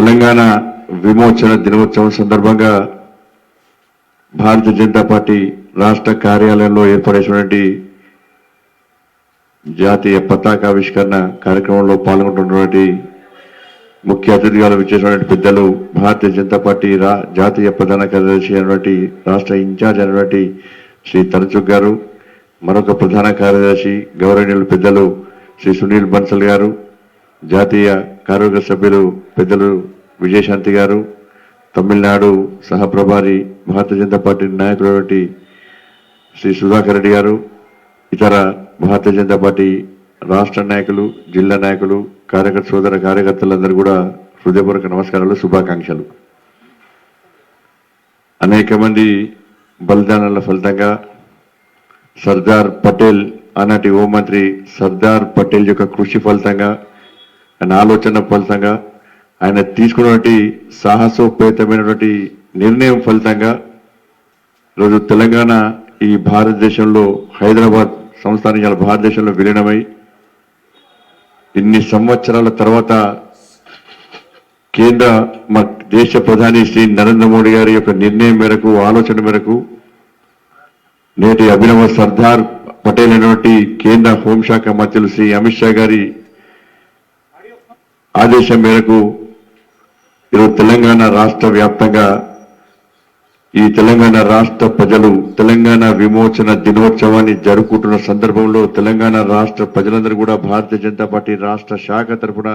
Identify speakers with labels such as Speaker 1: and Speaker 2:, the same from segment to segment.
Speaker 1: తెలంగాణ విమోచన దినోత్సవం సందర్భంగా భారతీయ జనతా పార్టీ రాష్ట్ర కార్యాలయంలో ఏర్పడేసినటువంటి జాతీయ పతాకావిష్కరణ కార్యక్రమంలో పాల్గొంటున్నటువంటి ముఖ్య అతిథిగా విచ్చేసినటువంటి పెద్దలు భారతీయ జనతా పార్టీ జాతీయ ప్రధాన కార్యదర్శి అయినటువంటి రాష్ట్ర ఇన్ఛార్జ్ అయినటువంటి శ్రీ తరచుక్ గారు, మరొక ప్రధాన కార్యదర్శి గౌరవనీయులు పెద్దలు శ్రీ సునీల్ బన్సల్ గారు, జాతీయ కార్యవర్గ సభ్యులు పెద్దలు విజయశాంతి గారు, తమిళనాడు సహప్రభారి భారతీయ జనతా పార్టీ నాయకులైనటువంటి శ్రీ సుధాకర్ రెడ్డి గారు, ఇతర భారతీయ జనతా పార్టీ రాష్ట్ర నాయకులు, జిల్లా నాయకులు, సోదర కార్యకర్తలందరూ కూడా హృదయపూర్వక నమస్కారాలు, శుభాకాంక్షలు. అనేక మంది బలిదానాల ఫలితంగా సర్దార్ పటేల్ ఆనాటి హోంమంత్రి సర్దార్ పటేల్ యొక్క కృషి ఫలితంగా, ఆయన ఆలోచన ఫలితంగా, ఆయన తీసుకున్నటువంటి సాహసోపేతమైనటువంటి నిర్ణయం ఫలితంగా ఈరోజు తెలంగాణ ఈ భారతదేశంలో హైదరాబాద్ సంస్థానం ఇవాళ భారతదేశంలో విలీనమై ఇన్ని సంవత్సరాల తర్వాత కేంద్ర దేశ ప్రధాని శ్రీ నరేంద్ర మోడీ గారి యొక్క నిర్ణయం మేరకు, ఆలోచన మేరకు నేటి అభినవ సర్దార్ పటేల్ అయినటువంటి కేంద్ర హోంశాఖ మంత్రులు శ్రీ అమిత్ షా గారి ఆదేశం మేరకు ఈరోజు తెలంగాణ రాష్ట్ర వ్యాప్తంగా ఈ తెలంగాణ రాష్ట్ర ప్రజలు తెలంగాణ విమోచన దినోత్సవాన్ని జరుపుకుంటున్న సందర్భంలో తెలంగాణ రాష్ట్ర ప్రజలందరూ కూడా భారతీయ జనతా పార్టీ రాష్ట్ర శాఖ తరఫున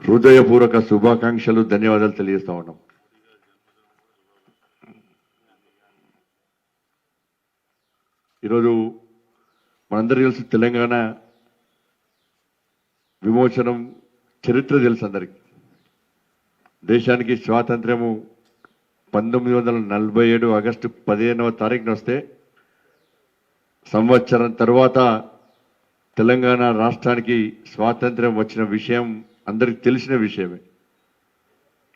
Speaker 1: హృదయపూర్వక శుభాకాంక్షలు, ధన్యవాదాలు తెలియజేస్తా ఉన్నాం. ఈరోజు మనందరూ తెలుసు, తెలంగాణ విమోచనం చరిత్ర తెలుసు అందరికీ. దేశానికి స్వాతంత్ర్యము 1947 ఆగస్టు 15వ తారీఖున వస్తే సంవత్సరం తర్వాత తెలంగాణ రాష్ట్రానికి స్వాతంత్ర్యం వచ్చిన విషయం అందరికీ తెలిసిన విషయమే.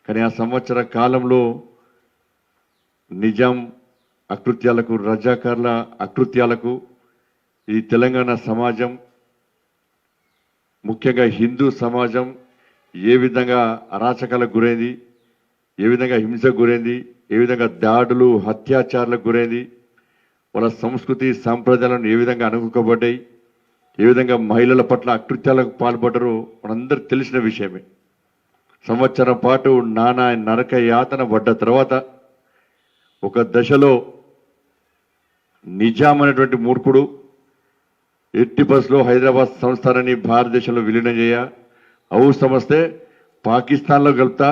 Speaker 1: కానీ ఆ సంవత్సర కాలంలో నిజాం అకృత్యాలకు, రజాకార్ల అకృత్యాలకు ఈ తెలంగాణ సమాజం, ముఖ్యంగా హిందూ సమాజం ఏ విధంగా అరాచకాలకు గురైంది, ఏ విధంగా హింసకు గురైంది, ఏ విధంగా దాడులు, అత్యాచారాలకు గురైంది, వాళ్ళ సంస్కృతి సాంప్రదాయాలను ఏ విధంగా అనుకోబడ్డాయి, ఏ విధంగా మహిళల పట్ల అకృత్యాలకు పాల్పడ్డారో మనందరికి తెలిసిన విషయమే. సంవత్సరం పాటు నానా నరక యాతన పడ్డ తర్వాత ఒక దశలో నిజాం అనేటువంటి మూర్ఖుడు ఎట్టి బస్లో హైదరాబాద్ సంస్థానాన్ని భారతదేశంలో విలీనం చేయ, అవసరం వస్తే పాకిస్తాన్లో కలుపుతా,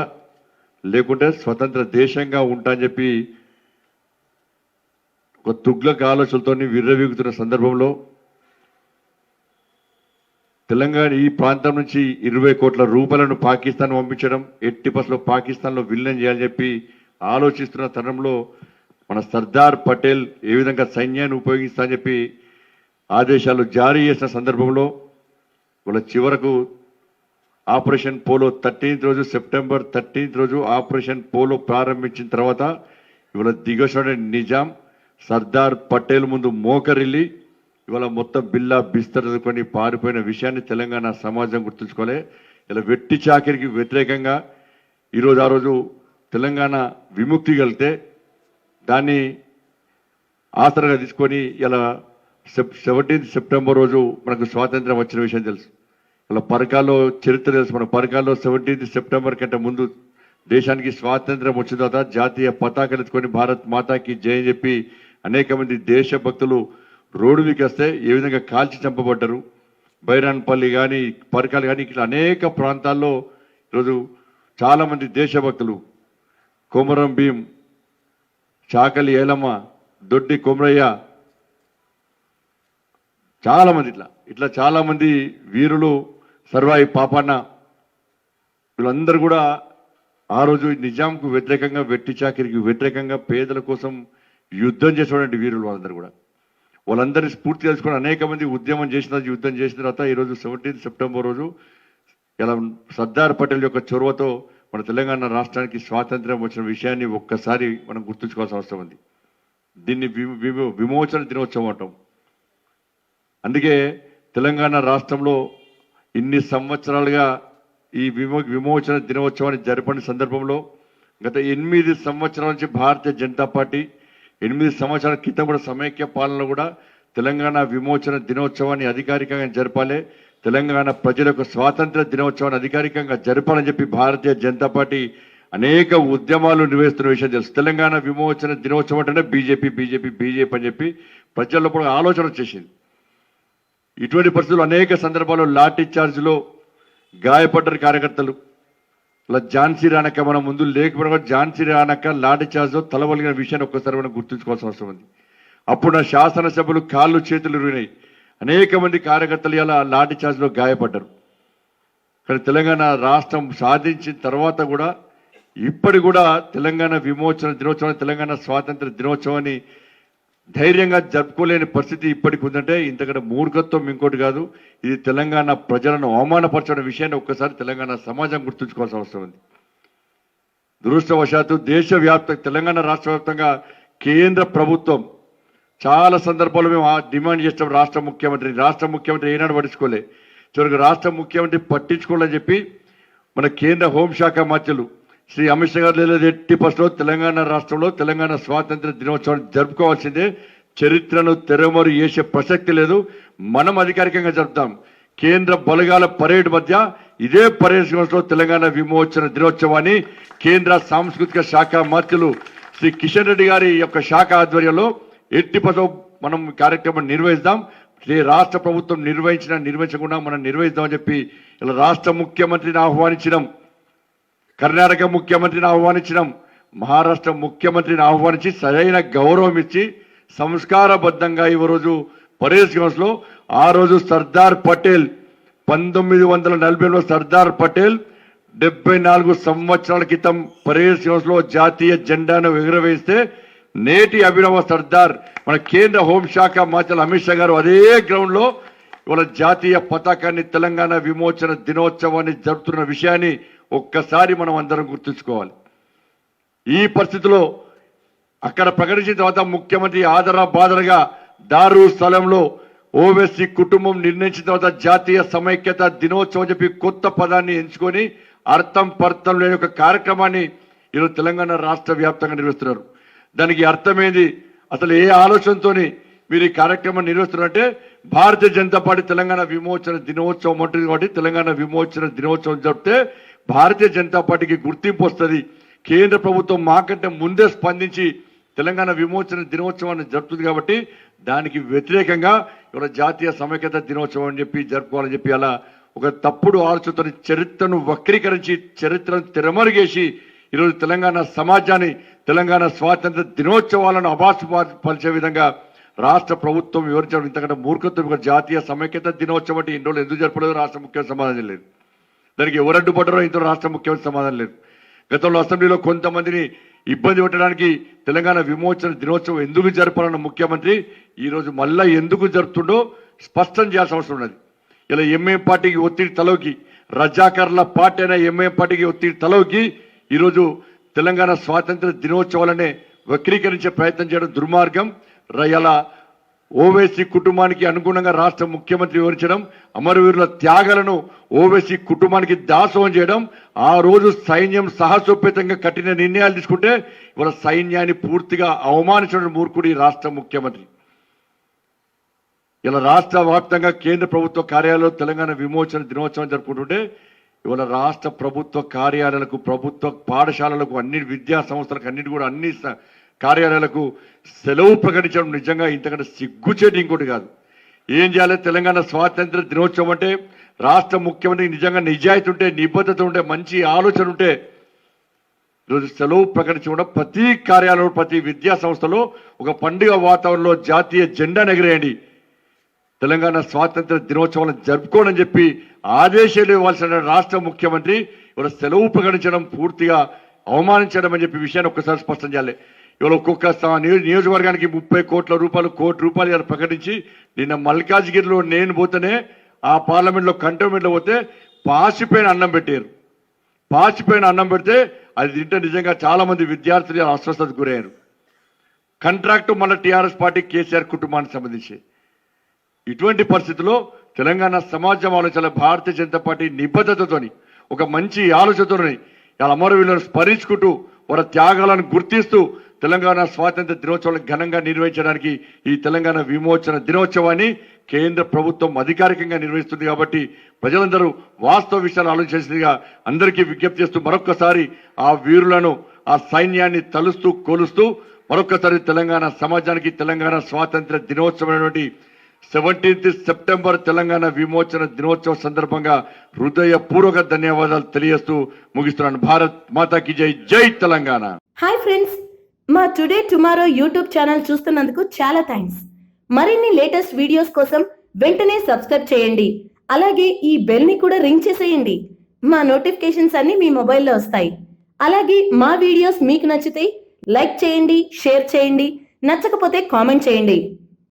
Speaker 1: లేకుంటే స్వతంత్ర దేశంగా ఉంటా అని చెప్పి ఒక తుగ్లక్ ఆలోచనలతో విర్రవీగుతున్న సందర్భంలో తెలంగాణ ఈ ప్రాంతం నుంచి 20 కోట్ల రూపాయలను పాకిస్తాన్ పంపించడం, ఎట్టి బస్లో పాకిస్తాన్లో విలీనం చేయాలని చెప్పి ఆలోచిస్తున్న తరుణంలో మన సర్దార్ పటేల్ ఏ విధంగా సైన్యాన్ని ఉపయోగిస్తా అని చెప్పి ఆదేశాలు జారీ చేసిన సందర్భంలో వాళ్ళ చివరకు ఆపరేషన్ పోలో 13th రోజు, సెప్టెంబర్ 13th రోజు ఆపరేషన్ పోలో ప్రారంభించిన తర్వాత ఇవాళ దిగొచ్చిన నిజాం సర్దార్ పటేల్ ముందు మోకరిల్లి ఇవాళ మొత్తం బిల్లా బిస్తరుకొని పారిపోయిన విషయాన్ని తెలంగాణ సమాజం గుర్తుంచుకోలే. ఇలా వెట్టి చాకిరికి వ్యతిరేకంగా ఈరోజు ఆ రోజు తెలంగాణ విముక్తి కలిగితే దాన్ని ఆసరగా తీసుకొని ఇలా 17th సెప్టెంబర్ రోజు మనకు స్వాతంత్రం వచ్చిన విషయం తెలుసు. ఇలా పరకాల్లో చరిత్ర తెలుసు. మన పరకాల్లో 17th సెప్టెంబర్ కంటే ముందు దేశానికి స్వాతంత్రం వచ్చిన తర్వాత జాతీయ పతాకాలు ఎత్తుకొని భారత్ మాతాకి జై అని చెప్పి అనేక మంది దేశభక్తులు రోడ్డు మీదకి వస్తే ఏ విధంగా కాల్చి చంపబడ్డారు. బైరాన్పల్లి కానీ, పరకాలు కానీ, ఇట్లా అనేక ప్రాంతాల్లో ఈరోజు చాలామంది దేశభక్తులు, కొమరం భీం, చాకలి ఏలమ్మ, దొడ్డి కొమరయ్య, చాలామంది ఇట్లా చాలామంది వీరులు, సర్వాయి పాపన్న, వీళ్ళందరూ కూడా ఆ రోజు నిజాంకు వ్యతిరేకంగా, వెట్టి చాకిరికి వ్యతిరేకంగా, పేదల కోసం యుద్ధం చేసినటువంటి వీరులు వాళ్ళందరూ కూడా. వాళ్ళందరినీ స్ఫూర్తి తెలుసుకొని అనేక మంది ఉద్యమం చేసిన, యుద్ధం చేసిన తర్వాత ఈరోజు 17th సెప్టెంబర్ రోజు ఇలా సర్దార్ పటేల్ యొక్క చొరవతో మన తెలంగాణ రాష్ట్రానికి స్వాతంత్ర్యం వచ్చిన విషయాన్ని ఒక్కసారి మనం గుర్తుంచుకోవాల్సిన అవసరం ఉంది. దీన్ని విమోచన దినోత్సవం అంటాం. అందుకే తెలంగాణ రాష్ట్రంలో ఇన్ని సంవత్సరాలుగా ఈ విమోచన దినోత్సవాన్ని జరపని సందర్భంలో గత 8 సంవత్సరాల నుంచి భారతీయ జనతా పార్టీ 8 సంవత్సరాల క్రితం కూడా సమైక్య పాలనలో కూడా తెలంగాణ విమోచన దినోత్సవాన్ని అధికారికంగా జరపాలి, తెలంగాణ ప్రజలకు స్వాతంత్ర దినోత్సవాన్ని అధికారికంగా జరపాలని చెప్పి భారతీయ జనతా పార్టీ అనేక ఉద్యమాలు నిర్వహిస్తున్న విషయం తెలుసు. తెలంగాణ విమోచన దినోత్సవం అంటేనే బీజేపీ అని చెప్పి ప్రజల్లో కూడా ఆలోచన వచ్చేసింది. ఇటువంటి పరిస్థితులు అనేక సందర్భాల్లో లాఠీ చార్జ్లో గాయపడ్డారు కార్యకర్తలు. ఇలా ఝాన్సీ రానక్క మనం ముందు లేకపోయినా ఝాన్సీ రానక్క లాఠీ చార్జ్లో తలవలిగిన విషయాన్ని ఒక్కసారి మనం గుర్తుంచుకోవాల్సిన అవసరం ఉంది. అప్పుడు నా శాసనసభ్యులు కాళ్ళు చేతులు ఇరిగినాయి. అనేక మంది కార్యకర్తలు ఇలా లాఠీ చార్జ్లో గాయపడ్డారు. కానీ తెలంగాణ రాష్ట్రం సాధించిన తర్వాత కూడా ఇప్పటి కూడా తెలంగాణ విమోచన దినోత్సవాన్ని, తెలంగాణ స్వాతంత్ర దినోత్సవాన్ని ధైర్యంగా జరుపుకోలేని పరిస్థితి ఇప్పటికి ఉందంటే ఇంతకంటే మూర్ఖత్వం ఇంకోటి కాదు. ఇది తెలంగాణ ప్రజలను అవమానపరచడం విషయాన్ని ఒక్కసారి తెలంగాణ సమాజం గుర్తుంచుకోవాల్సిన అవసరం ఉంది. దురదృష్టవశాత్తు తెలంగాణ రాష్ట్ర వ్యాప్తంగా కేంద్ర ప్రభుత్వం చాలా సందర్భాల్లో మేము డిమాండ్ చేస్తాం రాష్ట్ర ముఖ్యమంత్రి ఏనాడు పట్టించుకోలే. చివరికి రాష్ట్ర ముఖ్యమంత్రి పట్టించుకోవాలని చెప్పి మన కేంద్ర హోంశాఖ మంత్రులు శ్రీ అమిత్ షా గారు లేదు, ఎట్టి పరిస్థితుల్లో తెలంగాణ రాష్ట్రంలో తెలంగాణ స్వాతంత్ర దినోత్సవాన్ని జరుపుకోవాల్సిందే, చరిత్రను తెరమరు చేసే ప్రసక్తి లేదు, మనం అధికారికంగా జరుపుతాం. కేంద్ర బలగాల పరేడ్ మధ్య ఇదే పరేడ్ గ్రౌండ్స్లో తెలంగాణ విమోచన దినోత్సవాన్ని కేంద్ర సాంస్కృతిక శాఖ మంత్రులు శ్రీ కిషన్ రెడ్డి గారి యొక్క శాఖ ఆధ్వర్యంలో ఎట్టి పరిస్థితుల్లో మనం కార్యక్రమం నిర్వహిస్తాం. రాష్ట్ర ప్రభుత్వం నిర్వహించకుండా మనం నిర్వహిస్తామని చెప్పి ఇలా రాష్ట్ర ముఖ్యమంత్రిని ఆహ్వానించడం, కర్ణాటక ముఖ్యమంత్రిని ఆహ్వానించడం, మహారాష్ట్ర ముఖ్యమంత్రిని ఆహ్వానించి సరైన గౌరవం ఇచ్చి సంస్కారబద్ధంగా ఈరోజు పరేడ్ గ్రౌండ్స్ లో ఆ రోజు సర్దార్ పటేల్ 1940లో సర్దార్ పటేల్ 74 సంవత్సరాల క్రితం పరేడ్ గ్రౌండ్స్ లో జాతీయ జెండాను ఎగురవేస్తే నేటి అభినవ సర్దార్ మన కేంద్ర హోంశాఖ మంత్రి అమిత్ షా గారు అదే గ్రౌండ్ లో ఇవాళ జాతీయ పతాకాన్ని తెలంగాణ విమోచన దినోత్సవాన్ని జరుపుతున్న విషయాన్ని ఒక్కసారి మనం అందరం గుర్తుంచుకోవాలి. ఈ పరిస్థితిలో అక్కడ ప్రకటించిన తర్వాత ముఖ్యమంత్రి బాదరగా దారు స్థలంలో ఓవైసీ కుటుంబం నిర్ణయించిన తర్వాత జాతీయ సమైక్యత దినోత్సవం చెప్పి కొత్త పదాన్ని ఎంచుకొని పర్థం లేని ఒక కార్యక్రమాన్ని ఈరోజు తెలంగాణ రాష్ట్ర వ్యాప్తంగా నిర్వహిస్తున్నారు. దానికి అర్థమేంది, అసలు ఏ ఆలోచనతోని మీరు ఈ కార్యక్రమం నిర్వహిస్తున్నారంటే భారతీయ జనతా పార్టీ తెలంగాణ విమోచన దినోత్సవం ఉంటుంది కాబట్టి తెలంగాణ విమోచన దినోత్సవం జరిపితే భారతీయ జనతా పార్టీకి గుర్తింపు వస్తుంది. కేంద్ర ప్రభుత్వం మాకంటే ముందే స్పందించి తెలంగాణ విమోచన దినోత్సవాన్ని జరుపుతుంది కాబట్టి దానికి వ్యతిరేకంగా ఇవాళ జాతీయ సమైక్యత దినోత్సవం అని చెప్పి జరుపుకోవాలని చెప్పి అలా ఒక తప్పుడు ఆలోచనతో చరిత్రను వక్రీకరించి చరిత్రను తెరమరుగేసి ఈరోజు తెలంగాణ సమాజాన్ని తెలంగాణ స్వాతంత్ర దినోత్సవాలను అభాసుపరిచే విధంగా రాష్ట్ర ప్రభుత్వం వివరించడం ఇంతకంటే మూర్ఖత్వం. జాతీయ సమైక్యత దినోత్సవం అంటే ఇన్ని రోజులు ఎందుకు జరపలేదు రాష్ట్ర ముఖ్యమంత్రి సమాధానం లేదు. దానికి ఎవరు అడ్డుపడ్డారో ఇంత రాష్ట్ర ముఖ్యమంత్రి సమాధానం లేదు. గతంలో అసెంబ్లీలో కొంతమందిని ఇబ్బంది పెట్టడానికి తెలంగాణ విమోచన దినోత్సవం ఎందుకు జరపాలన్న ముఖ్యమంత్రి ఈరోజు మళ్ళా ఎందుకు జరుపుతుండో స్పష్టం చేయాల్సిన అవసరం ఉన్నది. ఇలా ఎంఐఎం పార్టీకి ఒత్తిడి తలవుకి, రజాకర్ల పార్టీ అయిన ఎంఐఎం పార్టీకి ఒత్తిడి తలవుకి ఈరోజు తెలంగాణ స్వాతంత్ర దినోత్సవాలనే వక్రీకరించే ప్రయత్నం చేయడం దుర్మార్గం. ఇలా ఓవైసీ కుటుంబానికి అనుగుణంగా రాష్ట్ర ముఖ్యమంత్రి వివరించడం, అమరవీరుల త్యాగాలను ఓవైసీ కుటుంబానికి దాసోహం చేయడం, ఆ రోజు సైన్యం సాహసోపేతంగా కఠిన నిర్ణయాలు తీసుకుంటే ఇవాళ సైన్యాన్ని పూర్తిగా అవమానించడం మూర్ఖుడి రాష్ట్ర ముఖ్యమంత్రి. ఇలా రాష్ట్ర వ్యాప్తంగా కేంద్ర ప్రభుత్వ కార్యాలయంలో తెలంగాణ విమోచన దినోత్సవం జరుపుకుంటుంటే ఇవాళ రాష్ట్ర ప్రభుత్వ కార్యాలయాలకు, ప్రభుత్వ పాఠశాలలకు, అన్ని విద్యా సంస్థలకు అన్నిటి కూడా అన్ని కార్యాలయాలకు సెలవు ప్రకటించడం నిజంగా ఇంతకంటే సిగ్గుచేటి ఇంకోటి కాదు. ఏం చేయాలి? తెలంగాణ స్వాతంత్ర దినోత్సవం అంటే రాష్ట్ర ముఖ్యమంత్రి నిజంగా నిజాయితీ ఉంటే, నిబద్ధత ఉంటే, మంచి ఆలోచన ఉంటే ఈరోజు సెలవు ప్రకటించకుండా ప్రతి కార్యాలయంలో, ప్రతి విద్యా సంస్థలో ఒక పండుగ వాతావరణంలో జాతీయ జెండాను ఎగరేయండి, తెలంగాణ స్వాతంత్ర దినోత్సవాలను జరుపుకోనని చెప్పి ఆదేశాలు ఇవ్వాల్సిన రాష్ట్ర ముఖ్యమంత్రి ఇవాళ సెలవు ప్రకటించడం పూర్తిగా అవమానించడం అని చెప్పి విషయాన్ని ఒక్కసారి స్పష్టం చేయాలి. ఇవాళ ఒక్కొక్క నియోజకవర్గానికి 30 కోట్ల రూపాయలు, కోటి రూపాయలు ఇలా ప్రకటించి నిన్న మల్కాజ్గిరిలో నేను పోతేనే ఆ పార్లమెంట్లో కంటోన్మెంట్లో పోతే పాసిపోయిన అన్నం పెట్టారు. పాసిపోయిన అన్నం పెడితే అది తింటే నిజంగా చాలా మంది విద్యార్థులు అస్వస్థతకు గురయ్యారు. కాంట్రాక్టు మళ్ళీ టీఆర్ఎస్ పార్టీ కేసీఆర్ కుటుంబానికి సంబంధించి. ఇటువంటి పరిస్థితుల్లో తెలంగాణ సమాజం ఆలోచన భారతీయ జనతా పార్టీ నిబద్ధతతోని ఒక మంచి ఆలోచనతోని ఇలా అమరవీరులను స్మరించుకుంటూ వారి త్యాగాలను గుర్తిస్తూ తెలంగాణ స్వాతంత్ర దినోత్సవాలను ఘనంగా నిర్వహించడానికి ఈ తెలంగాణ విమోచన దినోత్సవాన్ని కేంద్ర ప్రభుత్వం అధికారికంగా నిర్వహిస్తుంది కాబట్టి ప్రజలందరూ వాస్తవ విషయాలు ఆలోచించేదిగా అందరికీ విజ్ఞప్తి చేస్తూ మరొక్కసారి ఆ వీరులను ఆ సైన్యాన్ని తలుస్తూ కోలుస్తూ మరొక్కసారి తెలంగాణ సమాజానికి తెలంగాణ స్వాతంత్ర దినోత్సవం 17th సెప్టెంబర్ తెలంగాణ విమోచన దినోత్సవ సందర్భంగా హృదయపూర్వక ధన్యవాదాలు తెలియజేస్తూ ముగిస్తున్నాను. భారత్ మాతాకి జై, జై తెలంగాణ.
Speaker 2: హాయ్ ఫ్రెండ్స్, మా టుడే టుమారో యూట్యూబ్ ఛానల్ చూస్తున్నందుకు చాలా థ్యాంక్స్. మరిన్ని లేటెస్ట్ వీడియోస్ కోసం వెంటనే సబ్స్క్రైబ్ చేయండి. అలాగే ఈ బెల్ ని కూడా రింగ్ చేసేయండి. మా నోటిఫికేషన్స్ అన్ని మీ మొబైల్లో వస్తాయి. అలాగే మా వీడియోస్ మీకు నచ్చితే లైక్ చేయండి, షేర్ చేయండి, నచ్చకపోతే కామెంట్ చేయండి.